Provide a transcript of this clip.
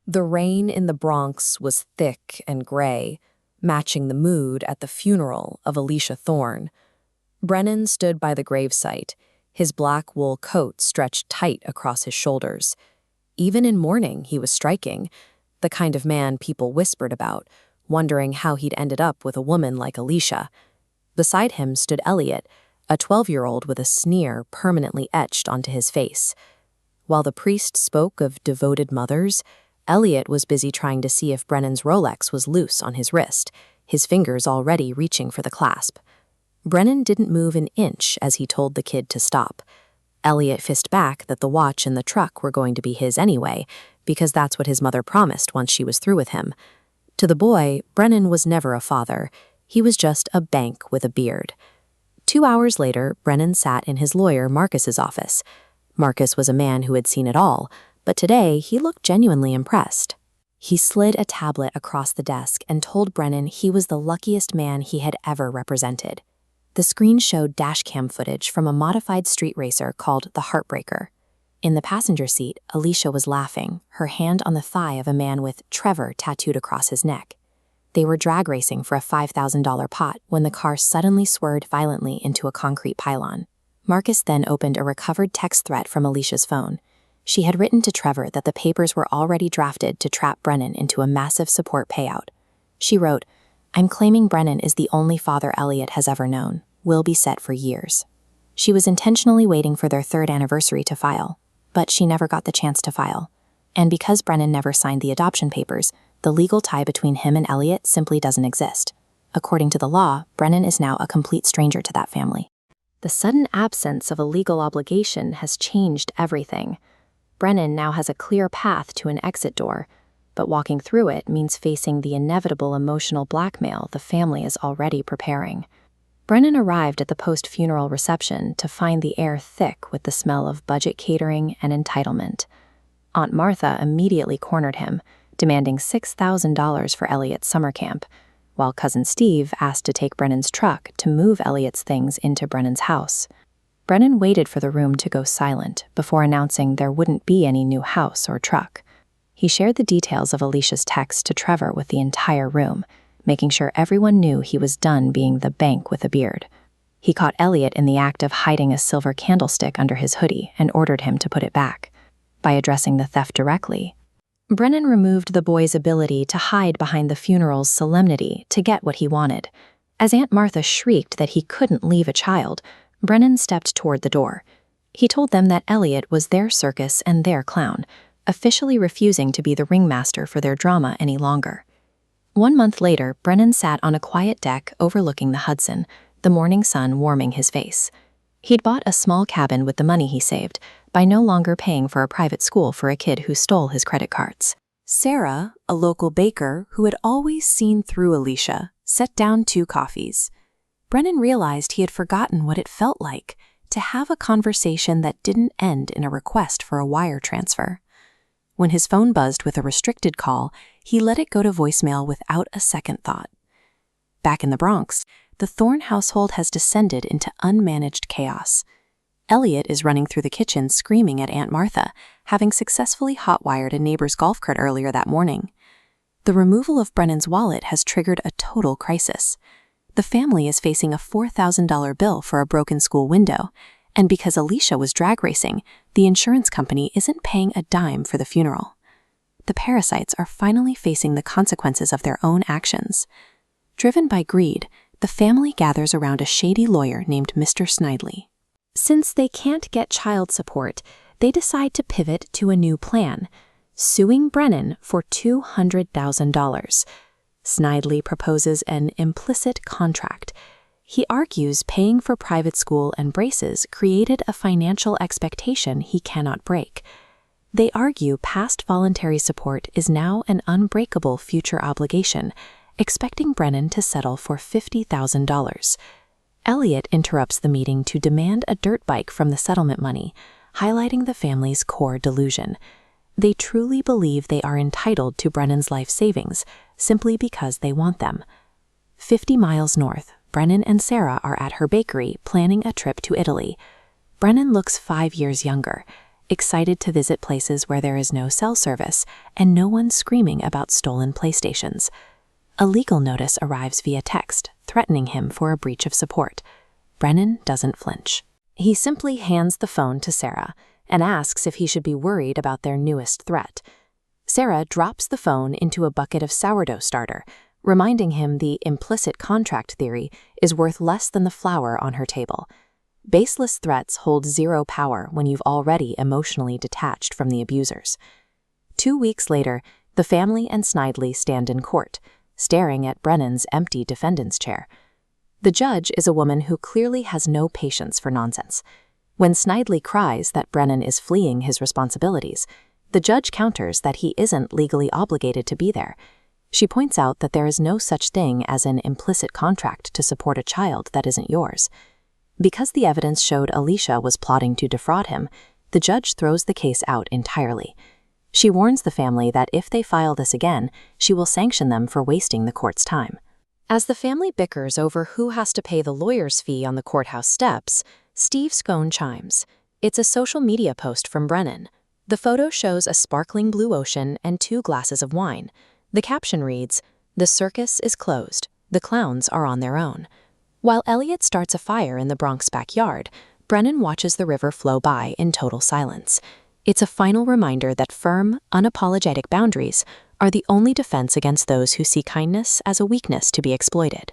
The rain in the Bronx was thick and gray, matching the mood at the funeral of Alisha Thorne. Brennan stood by the gravesite, his black wool coat stretched tight across his shoulders. Even in mourning, he was striking, the kind of man people whispered about, wondering how he'd ended up with a woman like Alisha. Beside him stood Elliot, a 12-year-old with a sneer permanently etched onto his face. While the priest spoke of devoted mothers, Elliot was busy trying to see if Brennan's Rolex was loose on his wrist, his fingers already reaching for the clasp. Brennan didn't move an inch as he told the kid to stop. Elliot fist back that the watch and the truck were going to be his anyway, because that's what his mother promised once she was through with him. To the boy, Brennan was never a father. He was just a bank with a beard. 2 hours later, Brennan sat in his lawyer Marcus's office. Marcus was a man who had seen it all, but today he looked genuinely impressed. He slid a tablet across the desk and told Brennan he was the luckiest man he had ever represented. The screen showed dashcam footage from a modified street racer called the Heartbreaker. In the passenger seat, Alisha was laughing, her hand on the thigh of a man with Trevor tattooed across his neck. They were drag racing for a $5,000 pot when the car suddenly swerved violently into a concrete pylon. Marcus then opened a recovered text thread from Alisha's phone. She had written to Trevor that the papers were already drafted to trap Brennan into a massive support payout. She wrote, "I'm claiming Brennan is the only father Elliot has ever known. Will be set for years." She was intentionally waiting for their 3rd anniversary to file, but she never got the chance to file. And because Brennan never signed the adoption papers, the legal tie between him and Elliot simply doesn't exist. According to the law, Brennan is now a complete stranger to that family. The sudden absence of a legal obligation has changed everything. Brennan now has a clear path to an exit door, but walking through it means facing the inevitable emotional blackmail the family is already preparing. Brennan arrived at the post-funeral reception to find the air thick with the smell of budget catering and entitlement. Aunt Martha immediately cornered him, demanding $6,000 for Elliot's summer camp, while Cousin Steve asked to take Brennan's truck to move Elliot's things into Brennan's house. Brennan waited for the room to go silent before announcing there wouldn't be any new house or truck. He shared the details of Alicia's text to Trevor with the entire room, making sure everyone knew he was done being the bank with a beard. He caught Elliot in the act of hiding a silver candlestick under his hoodie and ordered him to put it back. By addressing the theft directly, Brennan removed the boy's ability to hide behind the funeral's solemnity to get what he wanted. As Aunt Martha shrieked that he couldn't leave a child, Brennan stepped toward the door. He told them that Elliot was their circus and their clown, officially refusing to be the ringmaster for their drama any longer. 1 month later, Brennan sat on a quiet deck overlooking the Hudson, the morning sun warming his face. He'd bought a small cabin with the money he saved, by no longer paying for a private school for a kid who stole his credit cards. Sarah, a local baker who had always seen through Alisha, set down 2 coffees. Brennan realized he had forgotten what it felt like to have a conversation that didn't end in a request for a wire transfer. When his phone buzzed with a restricted call, he let it go to voicemail without a second thought. Back in the Bronx, the Thorne household has descended into unmanaged chaos. Elliot is running through the kitchen screaming at Aunt Martha, having successfully hotwired a neighbor's golf cart earlier that morning. The removal of Brennan's wallet has triggered a total crisis. The family is facing a $4,000 bill for a broken school window, and because Alisha was drag racing, the insurance company isn't paying a dime for the funeral. The parasites are finally facing the consequences of their own actions. Driven by greed, the family gathers around a shady lawyer named Mr. Snidely. Since they can't get child support, they decide to pivot to a new plan, suing Brennan for $200,000. Snidely proposes an implicit contract. He argues paying for private school and braces created a financial expectation he cannot break. They argue past voluntary support is now an unbreakable future obligation, expecting Brennan to settle for $50,000. Elliot interrupts the meeting to demand a dirt bike from the settlement money, highlighting the family's core delusion. They truly believe they are entitled to Brennan's life savings simply because they want them. 50 miles north, Brennan and Sarah are at her bakery planning a trip to Italy. Brennan looks 5 years younger. excited to visit places where there is no cell service and no one screaming about stolen PlayStations. A legal notice arrives via text, threatening him for a breach of support. Brennan doesn't flinch. He simply hands the phone to Sarah and asks if he should be worried about their newest threat. Sarah drops the phone into a bucket of sourdough starter, reminding him the implicit contract theory is worth less than the flour on her table. Baseless threats hold zero power when you've already emotionally detached from the abusers. 2 weeks later, the family and Snidely stand in court, staring at Brennan's empty defendant's chair. The judge is a woman who clearly has no patience for nonsense. When Snidely cries that Brennan is fleeing his responsibilities, the judge counters that he isn't legally obligated to be there. She points out that there is no such thing as an implicit contract to support a child that isn't yours. Because the evidence showed Alisha was plotting to defraud him, the judge throws the case out entirely. She warns the family that if they file this again, she will sanction them for wasting the court's time. As the family bickers over who has to pay the lawyer's fee on the courthouse steps, Steve's phone chimes. It's a social media post from Brennan. The photo shows a sparkling blue ocean and 2 glasses of wine. The caption reads, "The circus is closed. The clowns are on their own." While Elliot starts a fire in the Bronx backyard, Brennan watches the river flow by in total silence. It's a final reminder that firm, unapologetic boundaries are the only defense against those who see kindness as a weakness to be exploited.